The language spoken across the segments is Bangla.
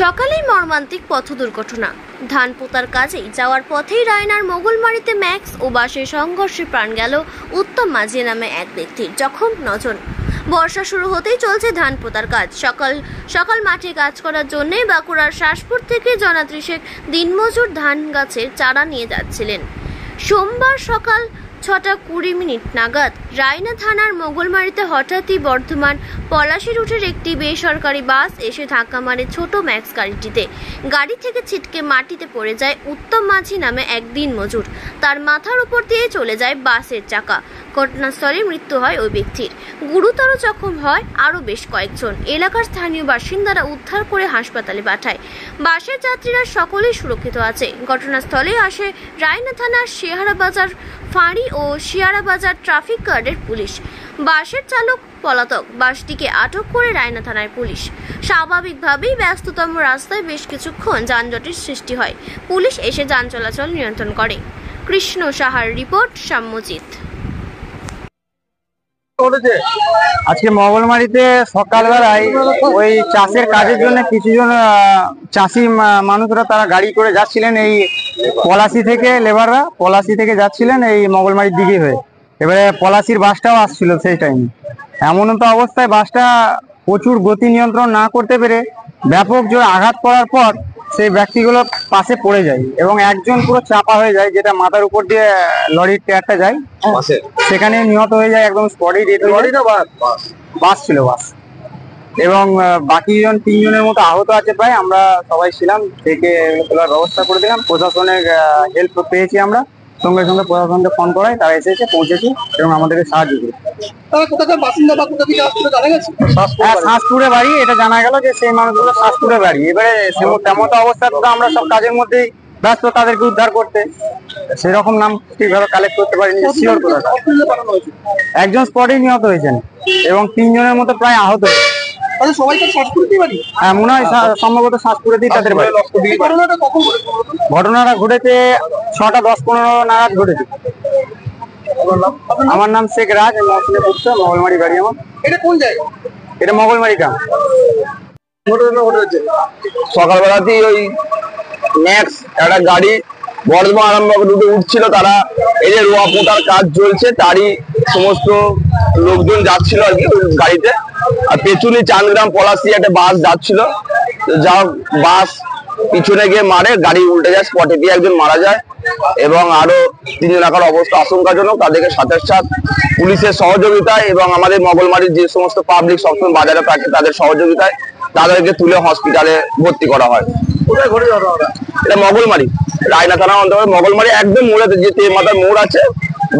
সকালেই মর্মান্তিক পথ দুর্ঘটনা। ধান পোতার কাজে যাওয়ার পথেই রায়নার মোগলমারিতে ম্যাক্স ও বাসের সংঘর্ষে প্রাণ গেল উত্তম মাঝি নামে এক ব্যক্তির, জখম 9 জন। বর্ষা শুরু হতেই চলছে ধান পোতার কাজ। সকাল মাঠে কাজ করার জন্য বাঁকুড়ার শাসপুর থেকে জনা 30 দিনমজুর ধান গাছের চারা নিয়ে যাচ্ছিলেন। সোমবার সকাল 6:20 নাগাদ রায়না থানার মোগলমারিতে হঠাৎই বর্ধমান পলাশী রুটের একটি বেসরকারি বাস এসে ধাক্কা মারে ছোট ম্যাক্স গাড়িটিতে। গাড়ি থেকে ছিটকে মাটিতে পড়ে যায় উত্তম মাঝি নামে এক দিনমজুর। তার মাথার উপর দিয়ে চলে যায় বাসের চাকা। ঘটনাস্থলে মৃত্যু হয় ওই ব্যক্তির। গুরুতর জখম হয় আরও বেশ কয়েকজন। এলাকার স্থানীয় বাসিন্দারা উদ্ধার করে হাসপাতালে পাঠায়। বাসের যাত্রীরা সকলেই সুরক্ষিত আছে। ঘটনাস্থলে আসে রায়না থানার শেহারাবাজার ফাঁড়ি ও শিয়ারাবাজার ট্রাফিক গার্ডের পুলিশ। বাসের চালক পলাতক। বাসটিকে আটক করে রায়না থানার পুলিশ। স্বাভাবিকভাবেই ব্যস্ততম রাস্তায় বেশ কিছুক্ষণ যানজটের সৃষ্টি হয়। পুলিশ এসে যান চলাচল নিয়ন্ত্রণ করে। কৃষ্ণ সাহার রিপোর্ট, সাম্যজিৎ। আজকে মঙ্গলমারিতে সকালবেলায় ওই চাষের কাজের জন্য কিছুজন চাষি মানুষরা তারা গাড়ি করে যাচ্ছিলেন এই পলাশী থেকে, লেবাররা পলাশী থেকে যাচ্ছিলেন এই মঙ্গলমারির দিকে হয়ে। এবারে পলাশীর বাসটাও আসছিল সেই টাইমে। এমন তো অবস্থায় বাসটা প্রচুর গতি নিয়ন্ত্রণ না করতে পেরে ব্যাপক জোরে আঘাত করার পর সেই ব্যক্তিগুলো পাশে পড়ে যায় এবং একজন পুরো চাপা হয়ে যায়, যেটা মাথার উপর দিয়ে লরির টায়ারটা যায়, সেখানে নিহত হয়ে যায়, একদম স্পটে ডেথ হয়ে যায়। বাস ছিল বাস। এবং বাকি 3 জনের মতো আহত আছে প্রায়। আমরা সবাই ছিলাম, থেকে তোলার ব্যবস্থা করে দিলাম। প্রশাসনের হেল্প পেয়েছি আমরা, সঙ্গে সঙ্গে প্রশাসনকে ফোন করাই, তারা এসেছে, পৌঁছেছে এবং আমাদেরকে সাহায্য করে। শাসপুরে বাড়ি, এটা জানা গেল যে সেই মানুষগুলো শাসপুরে বাড়ি। এবারে তেমন অবস্থা তো আমরা সব কাজের মধ্যেই ব্যস্ত তাদেরকে উদ্ধার করতে, সেরকম নাম ঠিকভাবে কালেক্ট করতে পারিনি। একজন স্পটেই নিহত হয়েছেন এবং 3 জনের মতো প্রায় আহত। হ্যাঁ, মনে হয় সম্ভবত শাসপুরেতেই তাদের বাড়ি। ঘটনাটা ঘটেছে 6:10-15 নাগাদ ঘটেছে। আমার নাম শেখ রাজ, মহসিনে পুত্র, মঙ্গলমারি বাড়ি আমার। এটা কোন জায়গা? এটা মঙ্গলমারি গ্রাম। সকালবেলাতেই ওই ম্যাক্স একটা গাড়ি বর্ধমান আরামবাগ রুটে উঠছিল। তারা এই যে রোয়া পোতার কাজ চলছে, তারই সমস্ত লোকজন যাচ্ছিল আর কি ওই গাড়িতে। আর পেছনে চাঁদগ্রাম পলাশী একটা বাস যাচ্ছিল, যা বাস পিছনে গিয়ে মারে, গাড়ি উল্টে যায়, স্পটে গিয়ে একজন মারা যায় এবং আরো 3 জন একার অবস্থা আশঙ্কাজনক। তাদেরকে সাথে পুলিশের সহযোগিতায় এবং আমাদের মঙ্গলমারির যে সমস্ত পাবলিক সবসময় বাজারে থাকে তাদের সহযোগিতায় তাদেরকে তুলে হসপিটালে ভর্তি করা হয়। এটা মঙ্গলমারি, রায়না থানা অন্তর্গত মঙ্গলমারি, একদম মোড়েতে যে মাথার মোড় আছে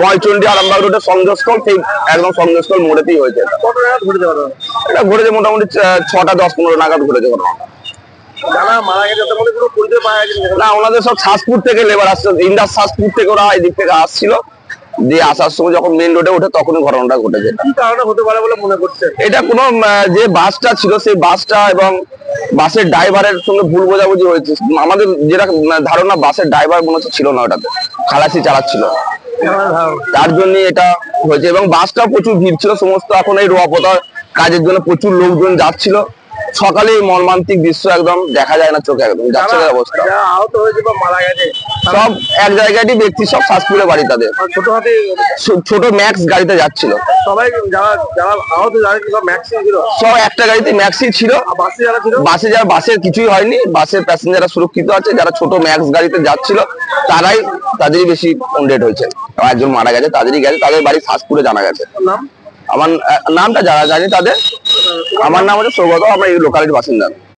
বয়চন্ডী আরামবাগ রোডের সংযোগস্থল, সেই একদম সংযোগস্থল মোড়েতেই হয়েছে। এটা ঘটেছে মোটামুটি 6:10-15 নাগাদ ঘটেছে ঘটনা। না, ওনাদের সব শাসপুর থেকে লেবার আসছে, ইন্ডাস শাসপুর থেকে ওরা এদিক থেকে আসছিল। দিয়ে আসার সময় যখন মেন রোডে ওঠে তখনই ঘটনাটা ঘটেছে। কি কারণে হতে পারে বলে মনে করছে? এটা কোনো যে বাসটা ছিল সেই বাসটা এবং বাসের ড্রাইভারের সঙ্গে ভুল বোঝাবুঝি হয়েছে। আমাদের যেটা ধারণা, বাসের ড্রাইভার মনে হচ্ছে ছিল না, ওটাতে খালাসি চালাচ্ছিল, তার জন্য এটা হয়েছে। এবং বাসটা প্রচুর ভিড় ছিল সমস্ত। এখন এই রোয়া পোতার কাজের জন্য প্রচুর লোকজন যাচ্ছিল। সকালে এই দৃশ্য একদম দেখা যায় না চোখে, একদম যাচ্ছে অবস্থা। আহত হয়েছে বা মারা গেছে সব এক জায়গায় ব্যক্তি, সব শাসপুরে বাড়ি তাদের। ছোট ম্যাক্স গাড়িতে যাচ্ছিল সবাই, যারা আহত সব একটা গাড়িতে ম্যাক্সই ছিল। বাসে যারা, বাসের কিছুই হয়নি, বাসের প্যাসেঞ্জাররা সুরক্ষিত আছে। যারা ছোট ম্যাক্স গাড়িতে যাচ্ছিল তাদেরই বেশি ডেট হয়েছে। একজন মারা গেছে, তাদেরই গেছে, তাদের বাড়ি শাসপুরে জানা গেছে। আমার নামটা যারা জানি তাদের, আমার নাম হচ্ছে সৌগত, আমরা এই লোকালিটির বাসিন্দা।